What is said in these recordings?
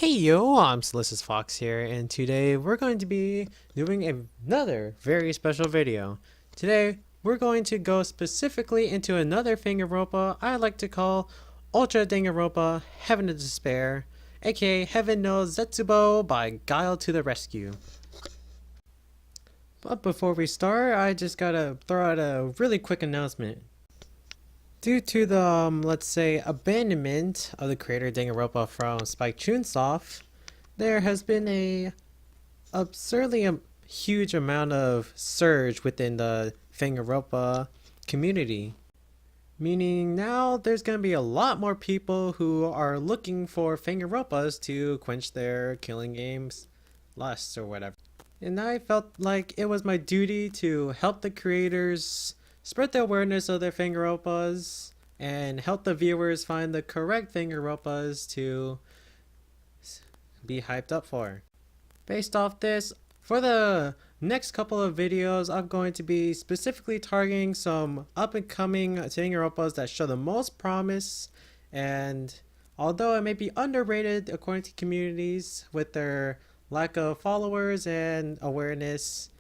Hey yo, I'm Celestis Fox here, and today we're going to be doing another very special video. Today, we're going to go specifically into another Fanganronpa I like to call Ultra Danganronpa Heaven of Despair, aka Heaven no Zetsubo by Guile to the Rescue. But before we start, I just gotta throw out a really quick announcement. Due to the, let's say, abandonment of the creator Danganronpa from Spike Chunsoft, there has been a absurdly huge amount of surge within the Fanganronpa community. Meaning now there's going to be a lot more people who are looking for Fanganronpas to quench their killing games lusts or whatever. And I felt like it was my duty to help the creators spread the awareness of their Fanganronpas and help the viewers find the correct Fanganronpas to be hyped up for. Based off this, for the next couple of videos, I'm going to be specifically targeting some up-and-coming Fanganronpas that show the most promise, and although it may be underrated according to communities with their lack of followers and awareness,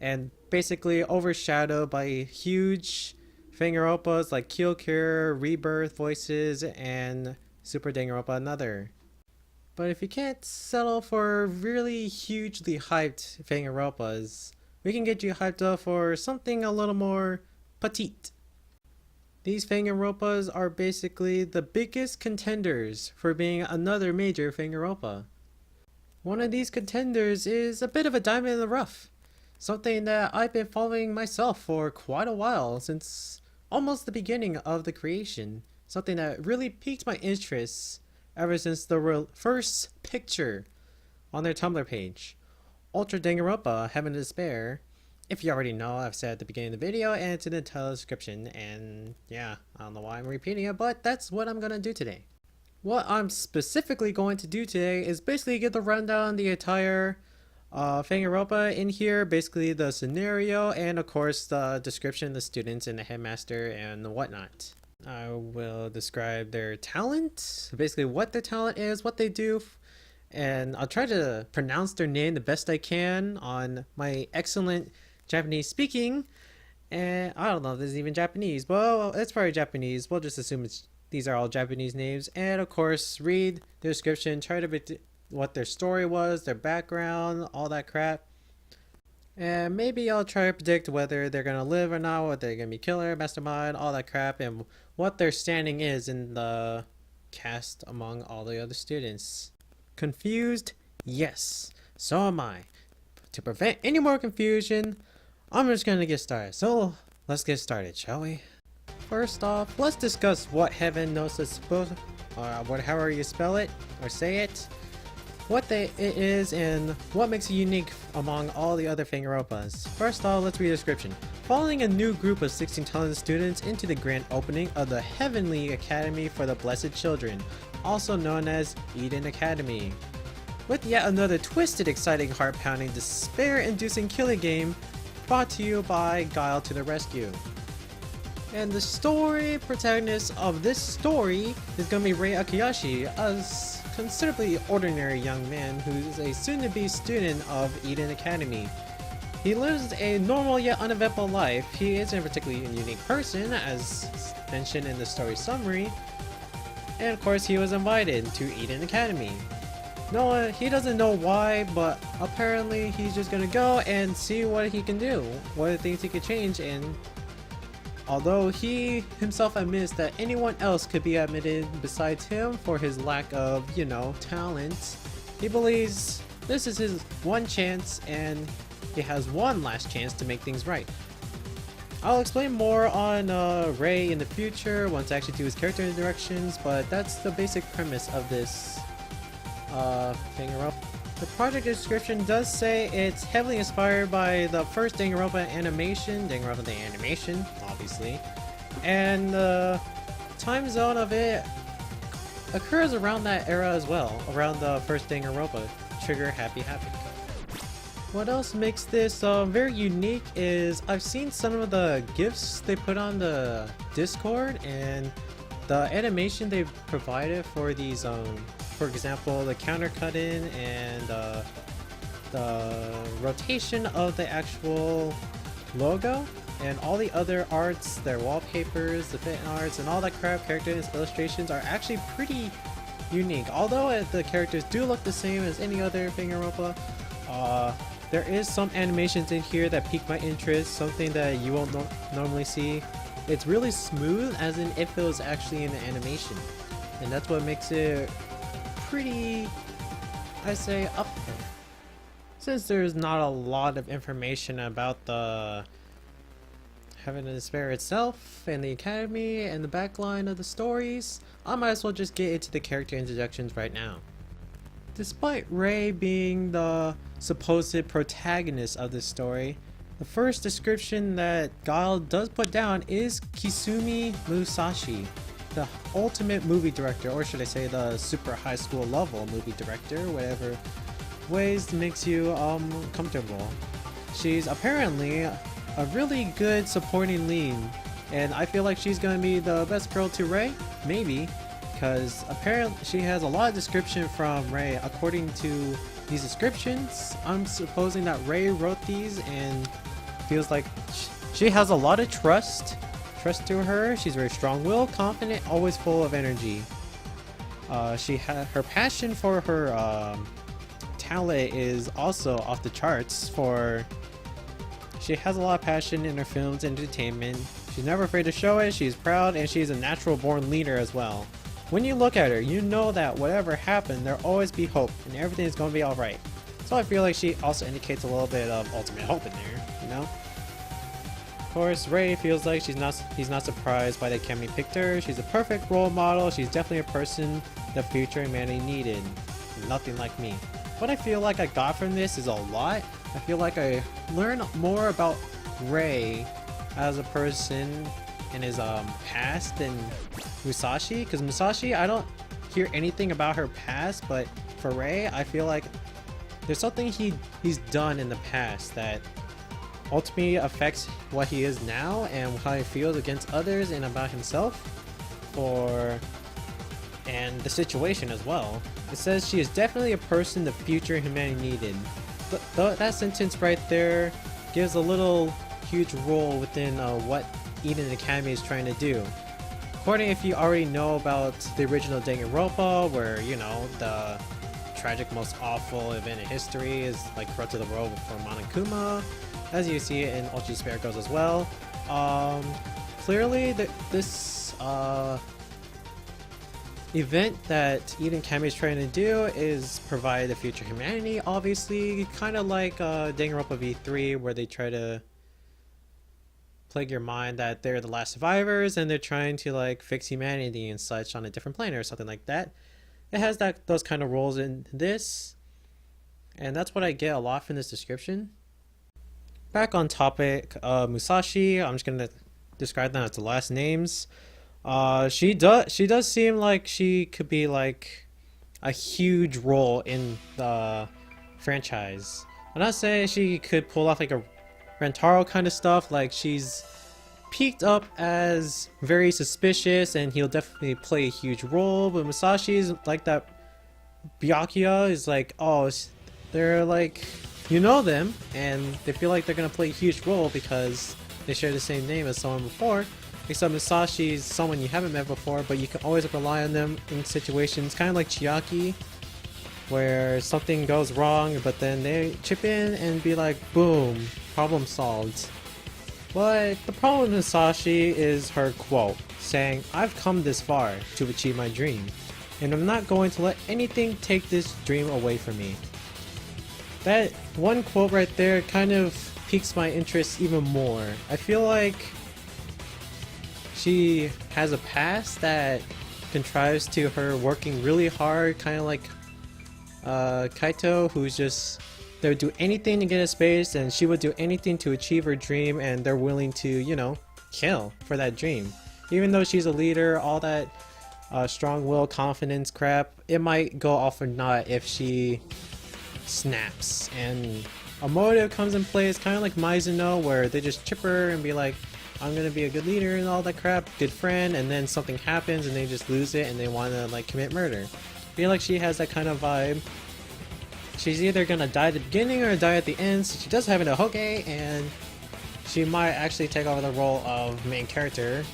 and basically overshadowed by huge Fanganronpas like Kill Cure, Rebirth Voices, and Super Danganronpa Another. But if you can't settle for really hugely hyped Fanganronpas, we can get you hyped up for something a little more petite. These Fanganronpas are basically the biggest contenders for being another major Fanganronpa. One of these contenders is a bit of a diamond in the rough. Something that I've been following myself for quite a while, since almost the beginning of the creation. Something that really piqued my interest ever since the first picture on their Tumblr page. Ultra Danganronpa Heaven of Despair. If you already know, I've said at the beginning of the video and it's in the title description, and yeah, I don't know why I'm repeating it, but that's what I'm gonna do today. What I'm specifically going to do today is basically get the rundown on the entire Fanganronpa in here, basically the scenario, and of course the description of the students and the headmaster and whatnot. I will describe their talent, basically what their talent is, what they do, and I'll try to pronounce their name the best I can on my excellent Japanese speaking. And I don't know if this is even Japanese, but it's probably Japanese. We'll just assume these are all Japanese names, and of course read the description, try to what their story was, their background, all that crap. And maybe I'll try to predict whether they're gonna live or not, whether they're gonna be killer, mastermind, all that crap, and what their standing is in the cast among all the other students. Confused? Yes. So am I. To prevent any more confusion, I'm just gonna get started. So let's get started, shall we? First off, let's discuss what Heaven no Zetsubo, or however you spell it or say it, what it is, and what makes it unique among all the other Fanganronpas. First off, let's read the description. Following a new group of 16 talented students into the grand opening of the Heavenly Academy for the Blessed Children, also known as Eden Academy. With yet another twisted, exciting, heart-pounding, despair-inducing killing game brought to you by Guile to the Rescue. And the story protagonist of this story is going to be Rei Akayashi, a considerably ordinary young man who is a soon-to-be student of Eden Academy. He lives a normal yet uneventful life. He isn't a particularly unique person, as mentioned in the story summary, and of course he was invited to Eden Academy. No, he doesn't know why, but apparently he's just gonna go and see what he can do, what things he could change, and although he himself admits that anyone else could be admitted besides him for his lack of, talent, he believes this is his one chance and he has one last chance to make things right. I'll explain more on Rei in the future once I actually do his character introductions, but that's the basic premise of this Fanganronpa. The project description does say it's heavily inspired by the first Danganronpa animation, Danganronpa the animation, obviously, and the time zone of it occurs around that era as well, around the first Danganronpa, Trigger Happy Happy. What else makes this very unique is I've seen some of the GIFs they put on the Discord, and the animation they've provided for these for example, the counter cut in and the rotation of the actual logo and all the other arts, their wallpapers, the fan arts, and all that crap, characters, illustrations are actually pretty unique. Although the characters do look the same as any other Fanganronpa, there is some animations in here that pique my interest, something that you won't normally see. It's really smooth, as in if it was actually in the animation, and that's what makes it pretty, I say, up there. Since there's not a lot of information about the Heaven and Despair itself, and the academy, and the backline of the stories, I might as well just get into the character introductions right now. Despite Rei being the supposed protagonist of this story, the first description that Guile does put down is Kasumi Musashi, the ultimate movie director, or should I say the super high school level movie director, whatever ways makes you comfortable. She's apparently a really good supporting lead, and I feel like she's gonna be the best girl to Rei, maybe, because apparently she has a lot of description from Rei. According to these descriptions, I'm supposing that Rei wrote these and feels like she has a lot of trust to her. She's very strong-willed, confident, always full of energy. Her passion for her talent is also off the charts. She has a lot of passion in her films and entertainment. She's never afraid to show it. She's proud, and she's a natural born leader as well. When you look at her, you know that whatever happened, there'll always be hope, and everything's gonna be alright. So I feel like she also indicates a little bit of ultimate hope in there, you know? Of course, Rei feels like he's not surprised by the Academy picked her. She's a perfect role model. She's definitely a person the future humanity needed. Nothing like me. What I feel like I got from this is a lot. I feel like I learned more about Rei as a person in his past than Musashi, because Musashi, I don't hear anything about her past, but for Rei, I feel like there's something he's done in the past that ultimately affects what he is now and how he feels against others and about himself, and the situation as well. It says she is definitely a person the future humanity needed. That sentence right there gives a little huge role within what Eden Academy is trying to do. According, if you already know about the original Danganronpa, where, you know, the tragic, most awful event in history is like brought to the world for Monokuma, as you see it in Ultra Despair goes as well. Clearly, this event that Eden Academy is trying to do is provide the future humanity, obviously, kind of like Danganronpa V3, where they try to plague your mind that they're the last survivors and they're trying to like fix humanity and such on a different planet or something like that. It has those kind of roles in this, and that's what I get a lot from this description. Back on topic, Musashi, I'm just gonna describe them as the last names. She does seem like she could be like a huge role in the franchise. I'm not saying she could pull off like a Rentaro kind of stuff, like she's peaked up as very suspicious and he'll definitely play a huge role, but Musashi is like that. Byakuya is like, oh, they're like, you know them, and they feel like they're gonna play a huge role because they share the same name as someone before. Except Musashi is someone you haven't met before, but you can always rely on them in situations kind of like Chiaki, where something goes wrong, but then they chip in and be like, boom, problem solved. But the problem with Musashi is her quote, saying, "I've come this far to achieve my dream, and I'm not going to let anything take this dream away from me." That one quote right there kind of piques my interest even more. I feel like she has a past that contrives to her working really hard, kind of like Kaito, who's just, they would do anything to get a space, and she would do anything to achieve her dream, and they're willing to, you know, kill for that dream. Even though she's a leader, all that strong will, confidence crap, it might go off or not if she snaps. And a motive comes in place, kind of like Mizuno, where they just chip her and be like, I'm gonna be a good leader and all that crap, good friend, and then something happens and they just lose it and they want to like commit murder. feel like she has that kind of vibe. She's either gonna die at the beginning or die at the end, so she does have an Ahoge, and she might actually take over the role of main character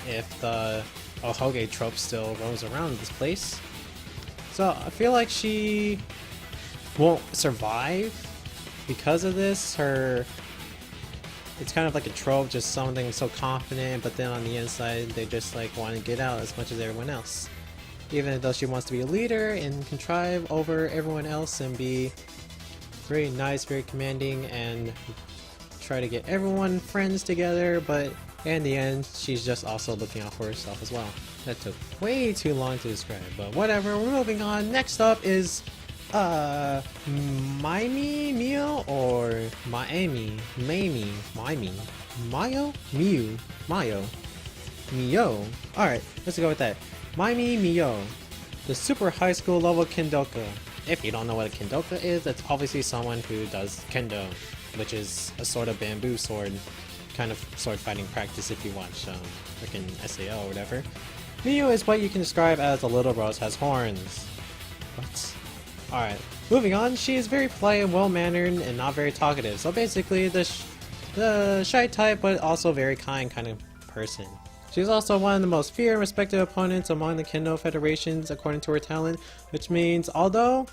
if the Ahoge trope still roams around this place. So I feel like she won't survive because of this. It's kind of like a trope, just something so confident, but then on the inside they just like want to get out as much as everyone else. Even though she wants to be a leader and contrive over everyone else and be very nice, very commanding, and try to get everyone friends together, but in the end she's just also looking out for herself as well. That took way too long to describe, but whatever, we're moving on. Next up is Maimi, Mio, or Maimi, Mayo, Mio. Alright, let's go with that. Maimi Mio, the super high school level Kendoka. If you don't know what a Kendoka is, that's obviously someone who does Kendo, which is a sort of bamboo sword, kind of sword fighting practice if you watch freaking SAO or whatever. Mio is what you can describe as a little rose has horns. What? Alright, moving on. She is very polite and well-mannered and not very talkative, so basically the shy type but also very kind of person. She's also one of the most feared and respected opponents among the Kendo federations according to her talent, which means although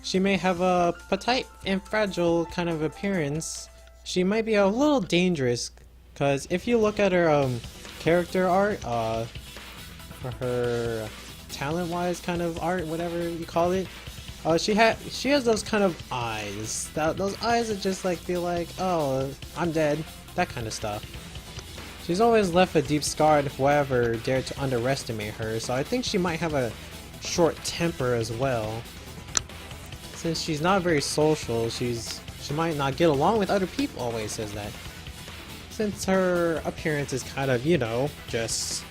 she may have a petite and fragile kind of appearance, she might be a little dangerous, because if you look at her character art, for her talent-wise kind of art, whatever you call it, she has those kind of eyes. Those eyes that just like feel like, oh, I'm dead, that kind of stuff. She's always left a deep scar if whoever dared to underestimate her, so I think she might have a short temper as well. Since she's not very social, she might not get along with other people, always says that. Since her appearance is kind of, you know, just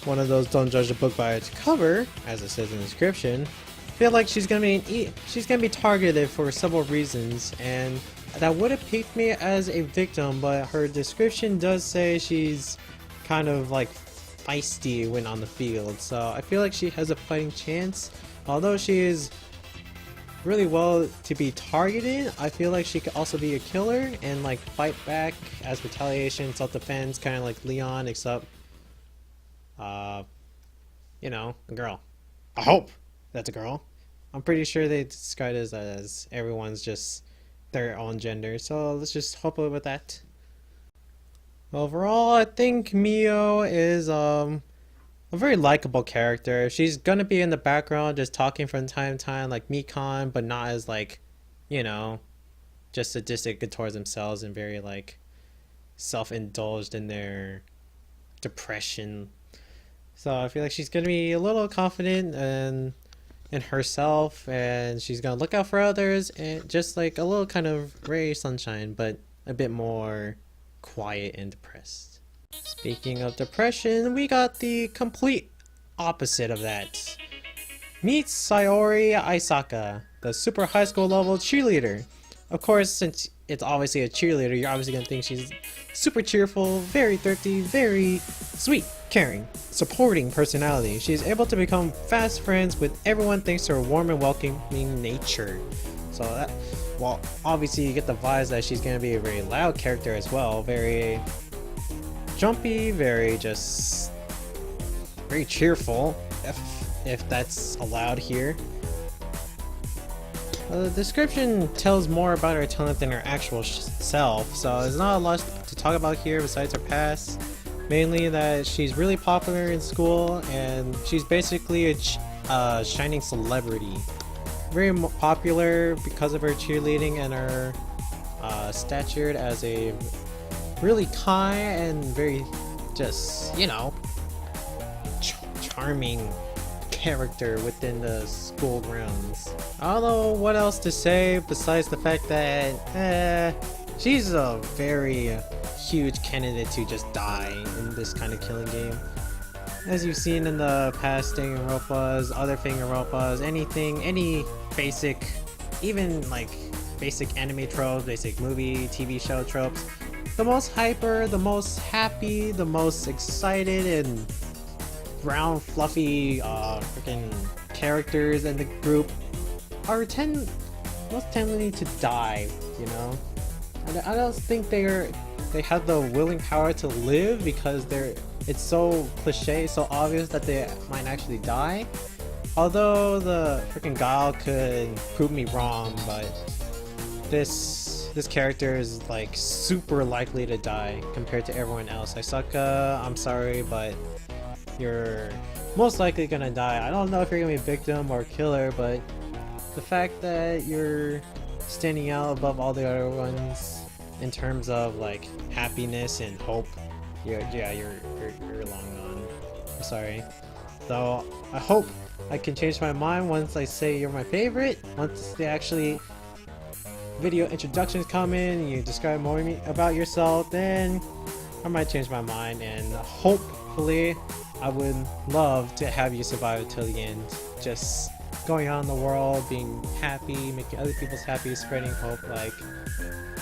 one of those don't judge a book by its cover, as it says in the description, I feel like she's gonna be targeted for several reasons, and that would have piqued me as a victim, but her description does say she's kind of like feisty when on the field, so I feel like she has a fighting chance. Although she is really well to be targeted, I feel like she could also be a killer and like fight back as retaliation, self-defense, kind of like Leon, except you know, a girl. I hope that's a girl. I'm pretty sure they describe it as everyone's just their own gender, so let's just hope with that. Overall, I think Mio is a very likable character. She's gonna be in the background just talking from time to time like Mikan, but not as like, you know, just sadistic towards themselves and very like self-indulged in their depression. So I feel like she's gonna be a little confident and in herself, and she's gonna look out for others, and just like a little kind of ray of sunshine, but a bit more quiet and depressed. Speaking of depression, we got the complete opposite of that. Meet Sayori Aisaka, the super high school level cheerleader. Of course, since it's obviously a cheerleader, you're obviously gonna think she's super cheerful, very thrifty, very sweet, caring, supporting personality. She's able to become fast friends with everyone thanks to her warm and welcoming nature. So that, well, obviously you get the vibes that she's gonna be a very loud character as well, very jumpy, very cheerful, if that's allowed here. The description tells more about her talent than her actual self, so there's not a lot to talk about here besides her past. Mainly that she's really popular in school, and she's basically a shining celebrity. Very popular because of her cheerleading and her stature as a really kind and very just, you know, charming character within the school grounds. I don't know what else to say besides the fact that she's a very huge candidate to just die in this kind of killing game. As you've seen in the past Danganronpas, other Fanganronpas, anything, any basic, even like basic anime tropes, basic movie, TV show tropes, the most hyper, the most happy, the most excited, and brown fluffy freaking characters in the group are most tending to die, you know. I don't think they have the willing power to live because it's so cliche, so obvious that they might actually die. Although the freaking Guile could prove me wrong, but this character is like super likely to die compared to everyone else. Aisaka, I'm sorry, but you're most likely gonna die. I don't know if you're gonna be a victim or a killer, but the fact that you're standing out above all the other ones in terms of like happiness and hope, you're long gone. I'm sorry. So I hope I can change my mind once I say you're my favorite. Once the actually video introductions come in and you describe more about yourself, then I might change my mind, and hopefully I would love to have you survive till the end. Just going out in the world, being happy, making other people happy, spreading hope like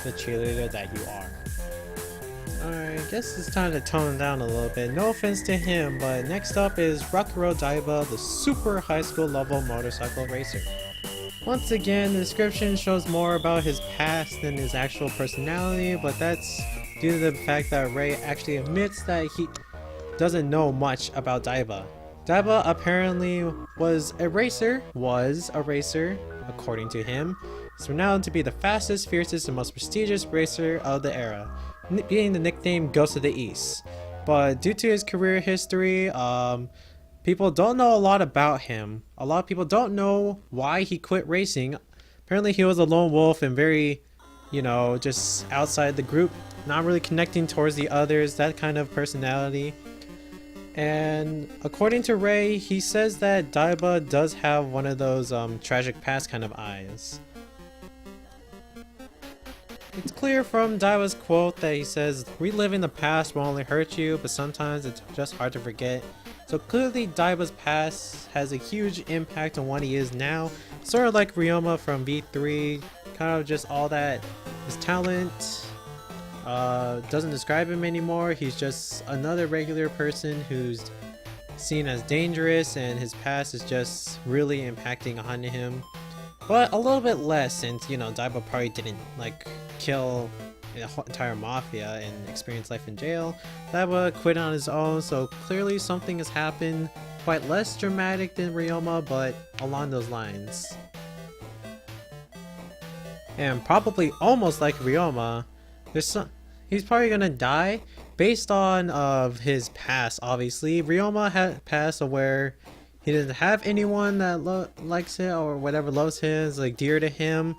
the cheerleader that you are. Alright, I guess it's time to tone down a little bit. No offense to him, but next up is Rakuro Diva, the super high school level motorcycle racer. Once again, the description shows more about his past than his actual personality, but that's due to the fact that Ray actually admits that he doesn't know much about Diva. Diva apparently was a racer, according to him. He's renowned to be the fastest, fiercest, and most prestigious racer of the era, being the nickname Ghost of the East. But due to his career history, people don't know a lot about him. A lot of people don't know why he quit racing. Apparently he was a lone wolf and very, you know, just outside the group, not really connecting towards the others, that kind of personality. And according to Ray, he says that Diva does have one of those tragic past kind of eyes. It's clear from Diva's quote that he says, "Reliving the past will only hurt you, but sometimes it's just hard to forget." So clearly Diva's past has a huge impact on what he is now, sort of like Ryoma from V3, kind of just all that his talent doesn't describe him anymore. He's just another regular person who's seen as dangerous, and his past is just really impacting on him. But a little bit less, since, you know, Diva probably didn't like kill the entire mafia and experience life in jail. Diva quit on his own, so clearly something has happened, quite less dramatic than Ryoma, but along those lines. And probably almost like Ryoma, he's probably gonna die based on of his past. Obviously, Ryoma had past where he doesn't have anyone that likes it or whatever loves him, is like dear to him,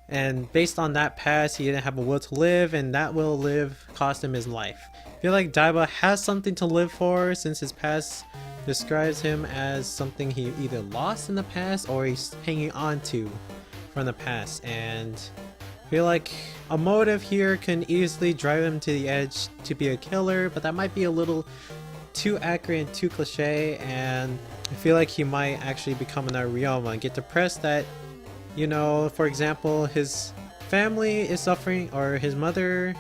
and based on that past, he didn't have a will to live, and that will live cost him his life. I feel like Diva has something to live for, since his past describes him as something he either lost in the past or he's hanging on to from the past, and I feel like a motive here can easily drive him to the edge to be a killer, but that might be a little too accurate and too cliche, and I feel like he might actually become another Ryoma and get depressed that, you know, for example, his family is suffering, or his mother,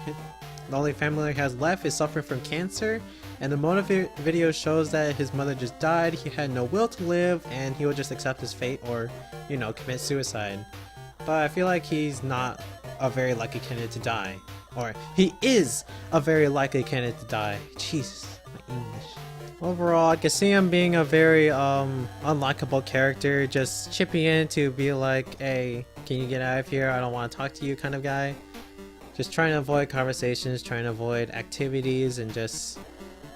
the only family he has left, is suffering from cancer, and the motive video shows that his mother just died, he had no will to live, and he would just accept his fate or, you know, commit suicide. But I feel like he's not a very likely candidate to die. Or, he is a very likely candidate to die. Jesus, my English. Overall, I can see him being a very unlikable character, just chipping in to be like, "Hey, can you get out of here? I don't want to talk to you," kind of guy. Just trying to avoid conversations, trying to avoid activities, and just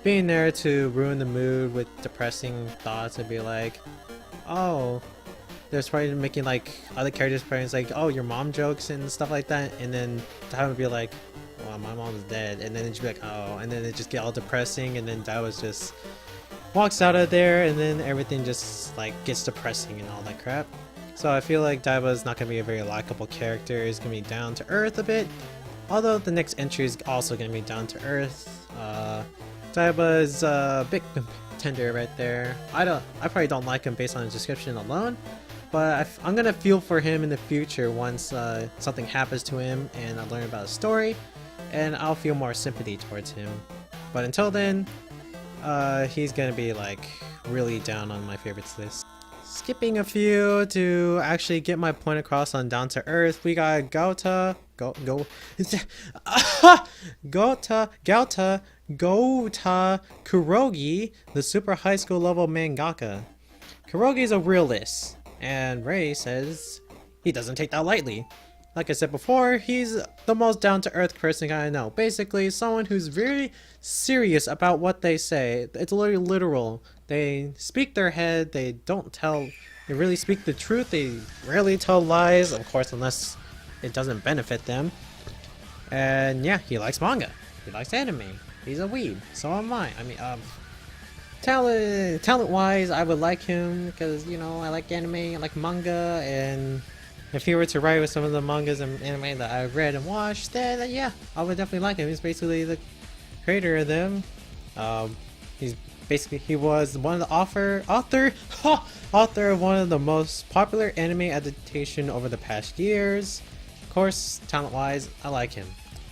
being there to ruin the mood with depressing thoughts and be like, "Oh," there's probably making like other characters probably like, "Oh, your mom jokes" and stuff like that, and then Diva would be like, "Well, my mom's dead," and then it'd be like, "Oh," and then it just get all depressing, and then Diva just walks out of there, and then everything just like gets depressing and all that crap. So I feel like Diva is not gonna be a very likable character. He's gonna be down to earth a bit, although the next entry is also gonna be down to earth. Diva is a big contender right there. I probably don't like him based on his description alone, but I'm gonna feel for him in the future once something happens to him and I learn about his story, and I'll feel more sympathy towards him. But until then, he's gonna be like really down on my favorites list. Skipping a few to actually get my point across on Down to Earth, we got Gouta Karoge, the super high school level mangaka. Karoge is a realist, and Ray says he doesn't take that lightly. Like I said before, he's the most down-to-earth person I know. Basically, someone who's very serious about what they say. It's literally literal. They speak their head, they really speak the truth, they rarely tell lies, of course, unless it doesn't benefit them. And yeah, he likes manga. He likes anime. He's a weeb. So am I. I mean, talent-wise, I would like him because, you know, I like anime, I like manga, and if he were to write with some of the mangas and anime that I've read and watched, then yeah, I would definitely like him. He's basically the creator of them. He was one of the author of one of the most popular anime adaptation over the past years. Of course, talent-wise, I like him.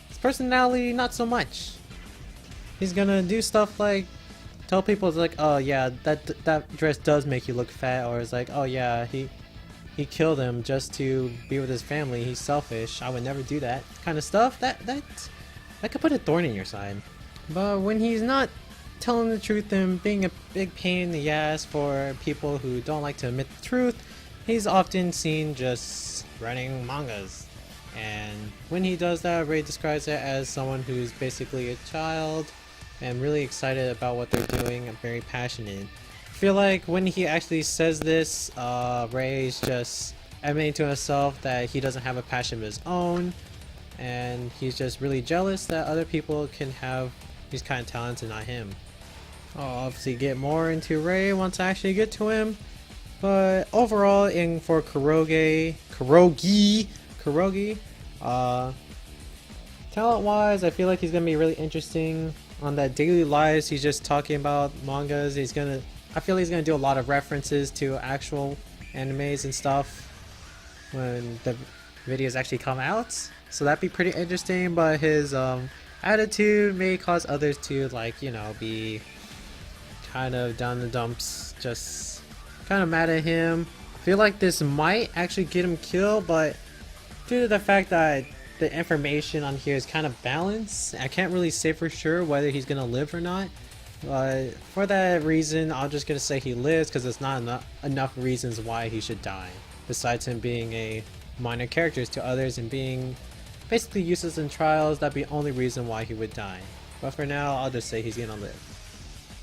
His personality, not so much. He's gonna do stuff like tell people it's like, oh yeah, that dress does make you look fat, or it's like, oh yeah, he killed him just to be with his family. He's selfish. I would never do that kind of stuff. That could put a thorn in your side. But when he's not telling the truth and being a big pain in the ass for people who don't like to admit the truth, he's often seen just running mangas. And when he does that, Ray describes it as someone who's basically a child and really excited about what they're doing and very passionate. I feel like when he actually says this, Ray's just admitting to himself that he doesn't have a passion of his own, and he's just really jealous that other people can have these kind of talents and not him. I'll obviously get more into Ray once I actually get to him, but overall, for Karoge, talent-wise, I feel like he's gonna be really interesting. On that daily lives, he's just talking about mangas. I feel he's gonna do a lot of references to actual animes and stuff when the videos actually come out. So that'd be pretty interesting. But his attitude may cause others to, like, you know, be kind of down the dumps, just kind of mad at him. I feel like this might actually get him killed, but due to the fact that the information on here is kind of balanced, I can't really say for sure whether he's gonna live or not. But for that reason, I'm just gonna say he lives because there's not enough reasons why he should die, besides him being a minor character to others and being basically useless in trials. That'd be the only reason why he would die. But for now, I'll just say he's gonna live.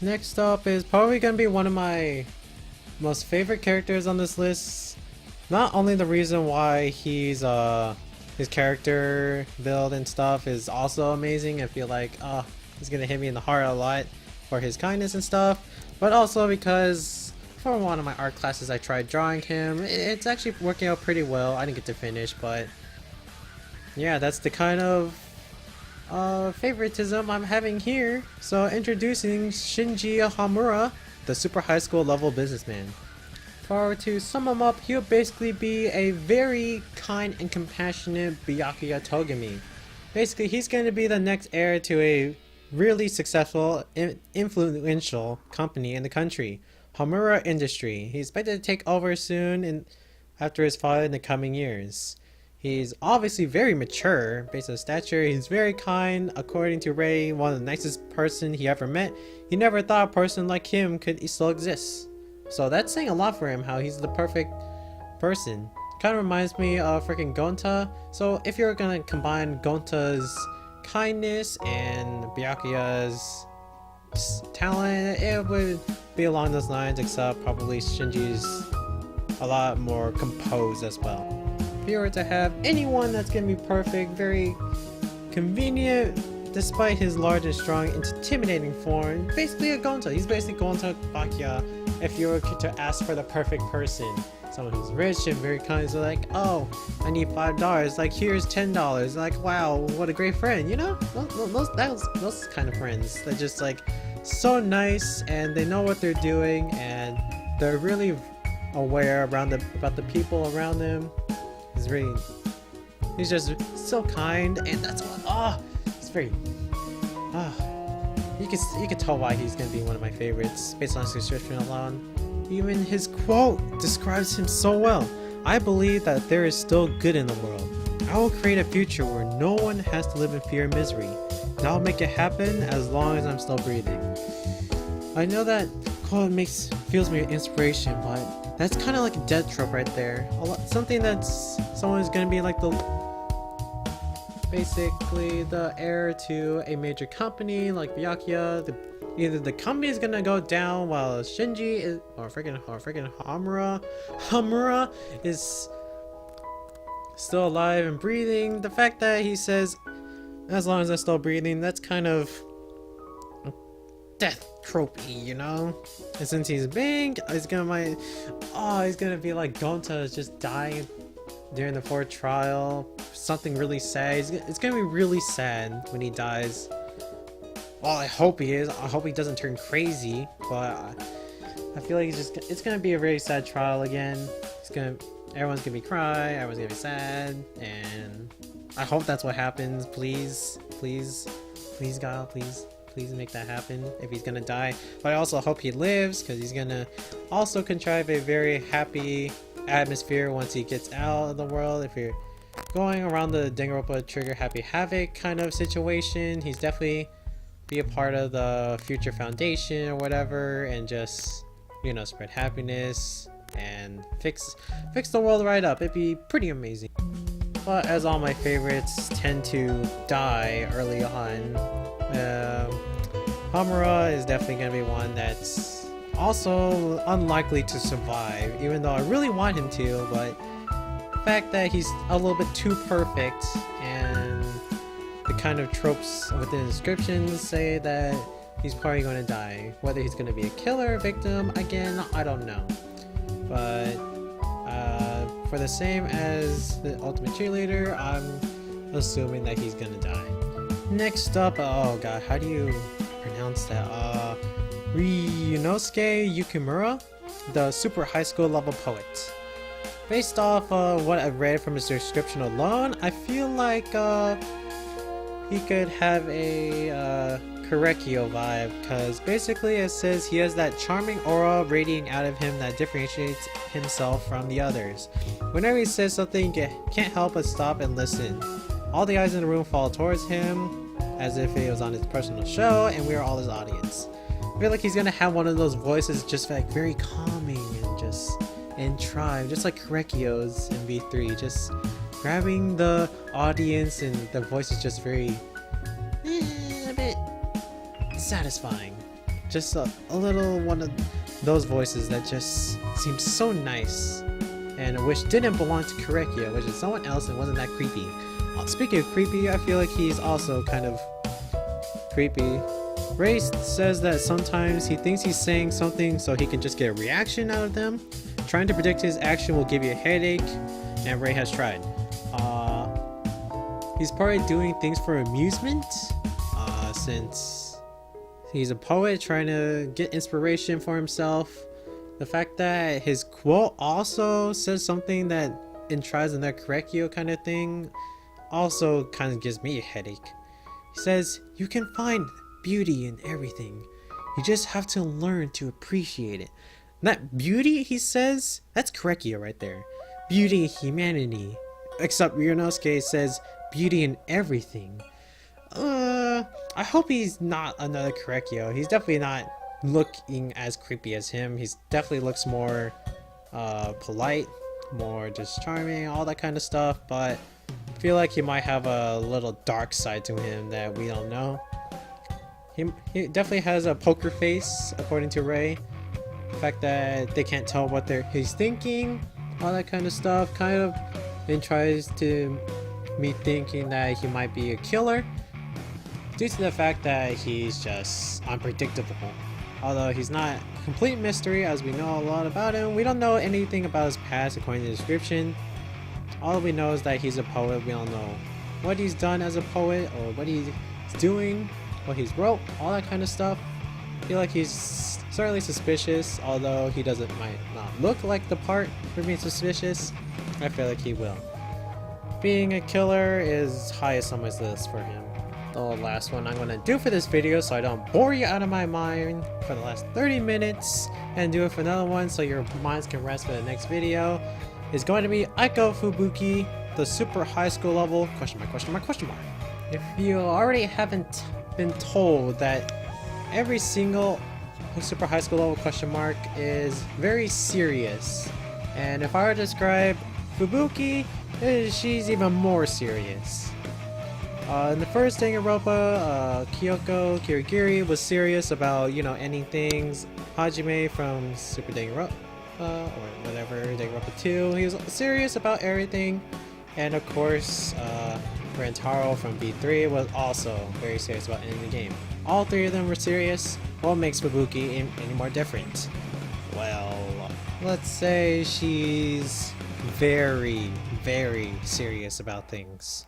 Next up is probably gonna be one of my most favorite characters on this list. Not only the reason why his character build and stuff is also amazing. I feel like he's gonna hit me in the heart a lot for his kindness and stuff, but also because for one of my art classes I tried drawing him. It's actually working out pretty well. I didn't get to finish, but yeah, that's the kind of favoritism I'm having here. So introducing Shinji Tamura, the super high school level businessman. To sum him up, he'll basically be a very kind and compassionate Byakuya Togami. Basically, he's going to be the next heir to a really successful, influential company in the country, Hamura Industry. He's expected to take over soon after his father in the coming years. He's obviously very mature based on stature. He's very kind. According to Ray, one of the nicest person he ever met. He never thought a person like him could still exist. So that's saying a lot for him, how he's the perfect person. Kind of reminds me of freaking Gonta. So if you're gonna combine Gonta's kindness and Byakuya's talent, it would be along those lines, except probably Shinji's a lot more composed as well. If you were to have anyone that's gonna be perfect, very convenient, despite his large and strong, intimidating form, basically a Gonta. He's basically Gonta Byakuya if you were to ask for the perfect person. Someone who's rich and very kind, so like, oh, I need $5, like here's $10, like wow, what a great friend, you know? Those kind of friends. They're just like so nice and they know what they're doing and they're really aware about the people around them. He's just so kind, and that's what it's very you can tell why he's gonna be one of my favorites based on his description alone. Even his quote describes him so well. I believe that there is still good in the world. I will create a future where no one has to live in fear and misery. And I'll make it happen as long as I'm still breathing. I know that quote feels me inspiration, but that's kind of like a dead trope right there. Something that's someone's gonna be like basically the heir to a major company like Byakuya. Either the company is gonna go down while Shinji is, or freaking Hamura is still alive and breathing. The fact that he says, as long as I'm still breathing, that's kind of death tropey, you know? And since he's big, he's gonna be like Gonta just dying during the fourth trial. Something really sad. It's gonna be really sad when he dies. Well, I hope he is. I hope he doesn't turn crazy, but I feel like it's gonna be a very sad trial again. Everyone's gonna be crying, everyone's gonna be sad, and I hope that's what happens. Please, God, please make that happen if he's gonna die. But I also hope he lives, because he's gonna also contrive a very happy atmosphere once he gets out of the world. If you're going around the Danganronpa trigger happy havoc kind of situation, he's definitely be a part of the future foundation or whatever, and just, you know, spread happiness and fix the world right up. It'd be pretty amazing. But as all my favorites tend to die early on, Hamura is definitely gonna be one that's also unlikely to survive, even though I really want him to. But the fact that he's a little bit too perfect, and the kind of tropes within the descriptions say that he's probably going to die. Whether he's going to be a killer, victim, again, I don't know. But for the same as the ultimate cheerleader, I'm assuming that he's going to die. Next up, oh god, how do you pronounce that? Ryunosuke Yukimura, the super high school level poet. Based off what I've read from his description alone, I feel like he could have a Korekio vibe, because basically it says he has that charming aura radiating out of him that differentiates himself from the others. Whenever he says something, you can't help but stop and listen. All the eyes in the room fall towards him, as if it was on his personal show and we are all his audience. I feel like he's gonna have one of those voices just like very calming and just in tribe, just like Korekio's in V3, just grabbing the audience, and the voice is just very a bit satisfying. Just a little one of those voices that just seems so nice, and I wish didn't belong to Korekio, which is someone else and wasn't that creepy. Speaking of creepy, I feel like he's also kind of creepy. Ray says that sometimes he thinks he's saying something so he can just get a reaction out of them. Trying to predict his action will give you a headache, and Ray has tried. He's probably doing things for amusement, since he's a poet trying to get inspiration for himself. The fact that his quote also says something that tries in that Korekio kind of thing also kind of gives me a headache. He says, "You can find beauty in everything. You just have to learn to appreciate it." And that beauty, he says, that's Korekio right there. Beauty in humanity. Except Ryunosuke says beauty in everything. I hope he's not another Korekio. He's definitely not looking as creepy as him. He definitely looks more polite, more just charming, all that kind of stuff. But I feel like he might have a little dark side to him that we don't know. He definitely has a poker face, according to Ray. The fact that they can't tell what he's thinking, all that kind of stuff, kind of tries to me thinking that he might be a killer, due to the fact that he's just unpredictable. Although he's not a complete mystery, as we know a lot about him. We don't know anything about his past according to the description. All we know is that he's a poet. We don't know what he's done as a poet, or what he's doing, what he's wrote, all that kind of stuff. I feel like he's certainly suspicious, although he might not look like the part for being suspicious. I feel like he will. Being a killer is highest on my list for him. the last one I'm gonna do for this video so I don't bore you out of my mind for the last 30 minutes and do it for another one so your minds can rest for the next video is going to be Aiko Fubuki, the super high school level question mark question mark question mark. If you already haven't been told that every single super high school level question mark is very serious, and if I were to describe Fubuki, she's even more serious. In the first Danganronpa, Kyoko Kirigiri was serious about, ending things. Hajime from Super Danganronpa, or whatever, Danganronpa 2, he was serious about everything. And of course, Rentaro from V3 was also very serious about ending the game. All three of them were serious. What makes Fubuki any more different? Well, let's say she's very, very serious about things.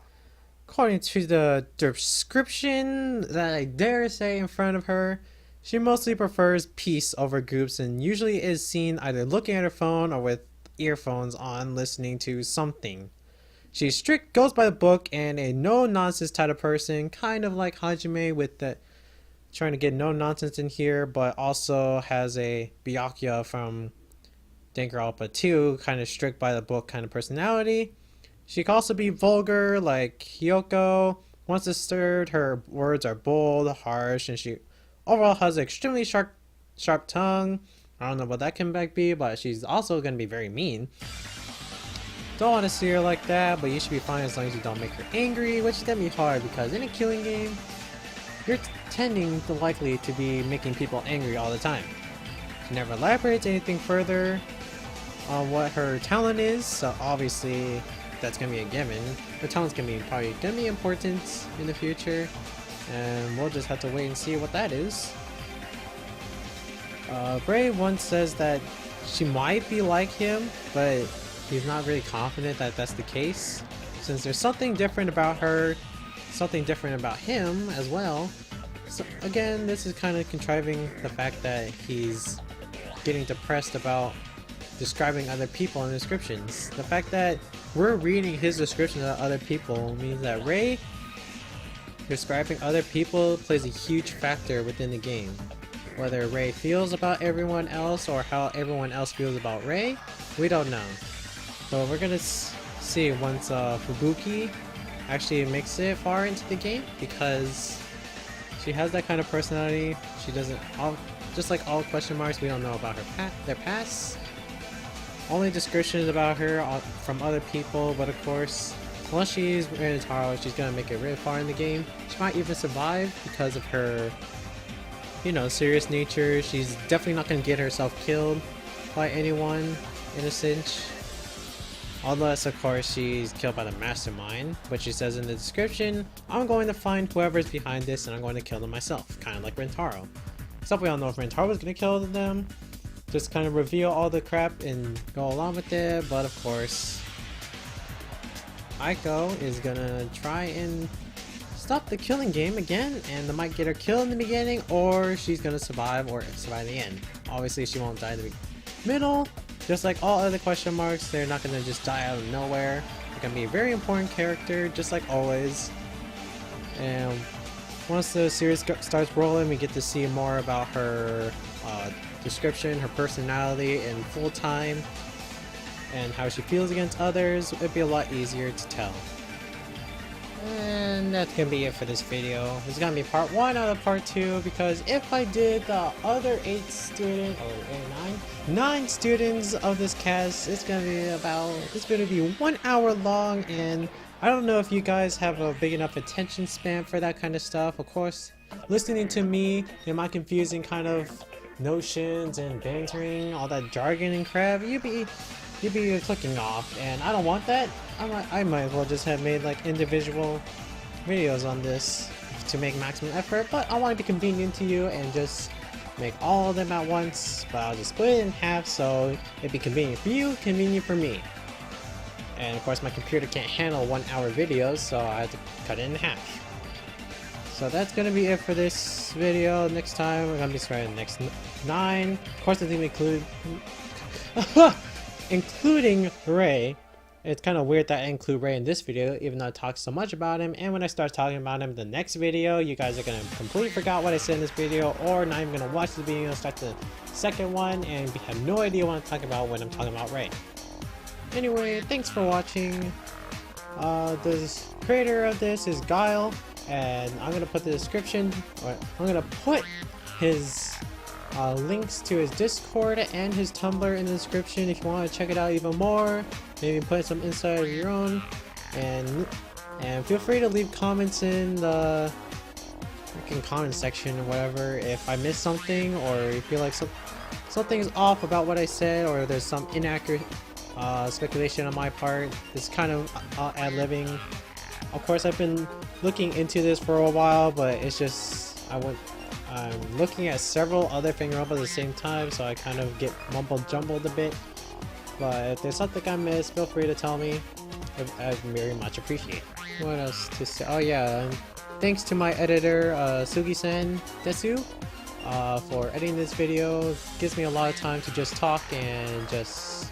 According to the description that I dare say in front of her, she mostly prefers peace over groups and usually is seen either looking at her phone or with earphones on listening to something. She's strict, goes by the book, and a no-nonsense type of person, kind of like Hajime with the trying to get no nonsense in here, but also has a Byakuya from Danganronpa 2, kind of strict by the book kind of personality. She can also be vulgar like Kyoko. Once disturbed, her words are bold, harsh, and she overall has an extremely sharp tongue. I don't know what that can be, but she's also going to be very mean. Don't want to see her like that, but you should be fine as long as you don't make her angry, which is going to be hard because in a killing game, you're tending to likely to be making people angry all the time. She never elaborates anything further on what her talent is, so obviously that's going to be a given. Her talent's probably going to be important in the future, and we'll just have to wait and see what that is. Bray once says that she might be like him, but he's not really confident that that's the case, since there's something different about her, something different about him as well. So again, this is kind of contriving the fact that he's getting depressed about describing other people in descriptions. The fact that we're reading his descriptions of other people means that Ray describing other people plays a huge factor within the game. Whether Ray feels about everyone else or how everyone else feels about Ray, we don't know. So we're gonna see once Fubuki actually makes it far into the game, because she has that kind of personality. She doesn't, just like all question marks, we don't know about their past. Only descriptions about her from other people, but of course, unless she's Rentaro, she's gonna make it really far in the game. She might even survive because of her, serious nature. She's definitely not gonna get herself killed by anyone innocent. Unless, of course, she's killed by the mastermind, which she says in the description, I'm going to find whoever's behind this and I'm going to kill them myself, kind of like Rentaro. Except we don't know if Rentaro was going to kill them, just kind of reveal all the crap and go along with it, but of course, Aiko is going to try and stop the killing game again, and they might get her killed in the beginning, or she's going to survive in the end. Obviously, she won't die in the middle. Just like all other question marks, they're not going to just die out of nowhere. They're going to be a very important character, just like always. And once the series starts rolling, we get to see more about her description, her personality in full time, and how she feels against others. It'd be a lot easier to tell. And that's gonna be it for this video. It's gonna be part 1 out of part 2, because if I did the other 8 students, or 9 students of this cast, it's gonna be 1 hour long, and I don't know if you guys have a big enough attention span for that kind of stuff. Of course, listening to me and my confusing kind of notions and bantering, all that jargon and crap, you'd be clicking off, and I don't want that. I might as well just have made like individual videos on this to make maximum effort, but I want to be convenient to you and just make all of them at once, but I'll just split it in half so it'd be convenient for you, convenient for me. And of course my computer can't handle 1 hour videos, so I have to cut it in half. So that's gonna be it for this video. Next time we're gonna be starting the next 9. Of course, I think we include including Ray. It's kind of weird that I include Ray in this video, even though I talk so much about him, and when I start talking about him in the next video, you guys are gonna completely forgot what I said in this video, or not even gonna watch the video and start the second one, and have no idea what I'm talking about when I'm talking about Ray. Anyway, thanks for watching. The creator of this is Guile, and I'm gonna put the description, or I'm gonna put his links to his Discord and his Tumblr in the description if you want to check it out even more. Maybe put some insight of your own, and feel free to leave comments in the freaking comment section or whatever if I missed something, or you feel like something is off about what I said, or there's some inaccurate speculation on my part. This kind of ad-libbing. Of course, I've been looking into this for a while, but it's just I'm looking at several other Fanganronpa at the same time, so I kind of get mumbled jumbled a bit. But if there's something I missed, feel free to tell me. I'd very much appreciate. What else to say? Oh yeah, thanks to my editor, Sugi Sen Desu, for editing this video. It gives me a lot of time to just talk and just,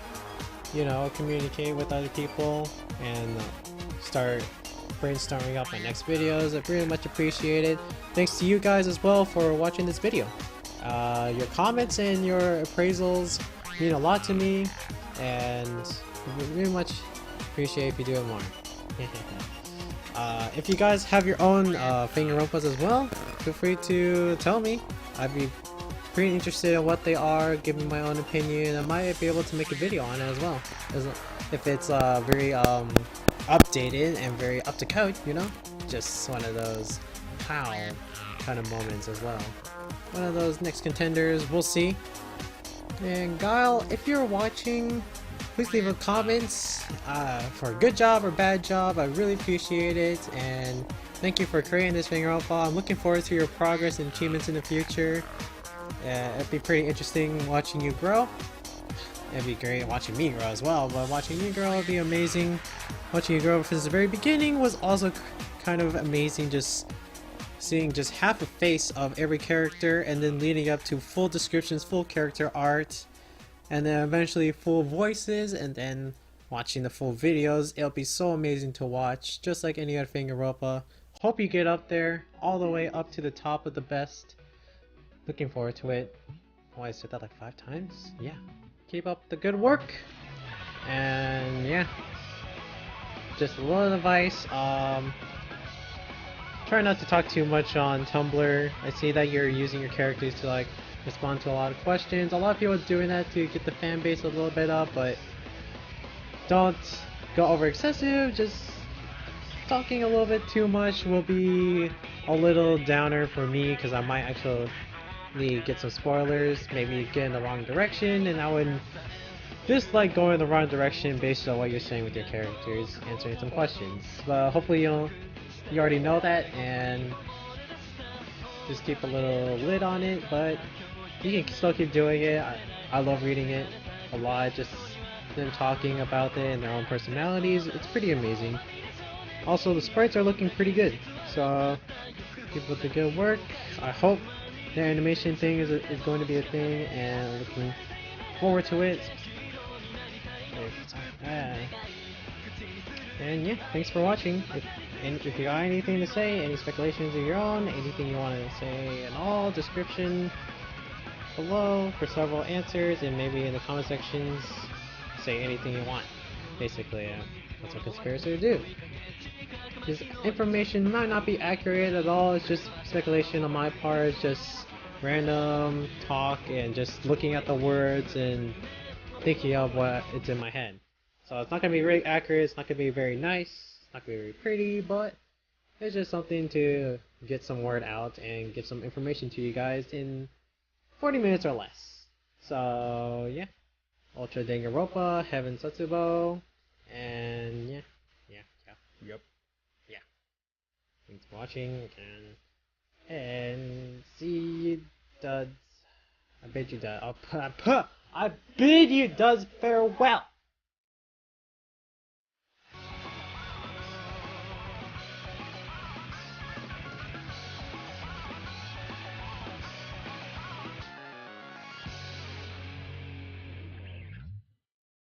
you know, communicate with other people and start brainstorming up my next videos. I very much appreciate it. Thanks to you guys as well for watching this video. Your comments and your appraisals mean a lot to me, and very much appreciate if you do it more. If you guys have your own Fanganronpas as well, feel free to tell me. I'd be pretty interested in what they are, give me my own opinion. I might be able to make a video on it as well, if it's very updated and very up to code, you know? Just one of those pow kind of moments as well. One of those next contenders, we'll see. And Guile, if you're watching, please leave a comments for a good job or bad job. I really appreciate it, and thank you for creating this Fanganronpa. I'm looking forward to your progress and achievements in the future. It'd be pretty interesting watching you grow. It'd be great watching me grow as well, but watching you grow would be amazing. Watching you grow since the very beginning was also kind of amazing, just seeing just half a face of every character, and then leading up to full descriptions, full character art, and then eventually full voices, and then watching the full videos. It'll be so amazing to watch, just like any other Fanganronpa. Hope you get up there, all the way up to the top of the best. Looking forward to it. Oh, I said that like 5 times? Yeah. Keep up the good work. And yeah. Just a little advice. Try not to talk too much on Tumblr. I see that you're using your characters to like respond to a lot of questions. A lot of people are doing that to get the fan base a little bit up, but don't go over excessive. Just talking a little bit too much will be a little downer for me, because I might actually get some spoilers, maybe get in the wrong direction, and I would dislike going in the wrong direction based on what you're saying with your characters, answering some questions. But hopefully you already know that, and just keep a little lid on it. But you can still keep doing it. I love reading it a lot, just them talking about it and their own personalities. It's pretty amazing. Also, the sprites are looking pretty good, so keep up the good work. I hope the animation thing is going to be a thing, and I'm looking forward to it. And yeah, thanks for watching. If you got anything to say, any speculations of your own, anything you want to say at all, description below for several answers, and maybe in the comment sections, say anything you want. Basically, that's what conspiracy do. This information might not be accurate at all, it's just speculation on my part. It's just random talk and just looking at the words and thinking of what it's in my head. So it's not going to be very accurate, it's not going to be very nice, it's not going to be very pretty, but it's just something to get some word out and give some information to you guys in 40 minutes or less. So yeah, Ultra Danganronpa, Heaven Satsubo, and yeah. Thanks for watching, and see you duds. I bid you duds farewell.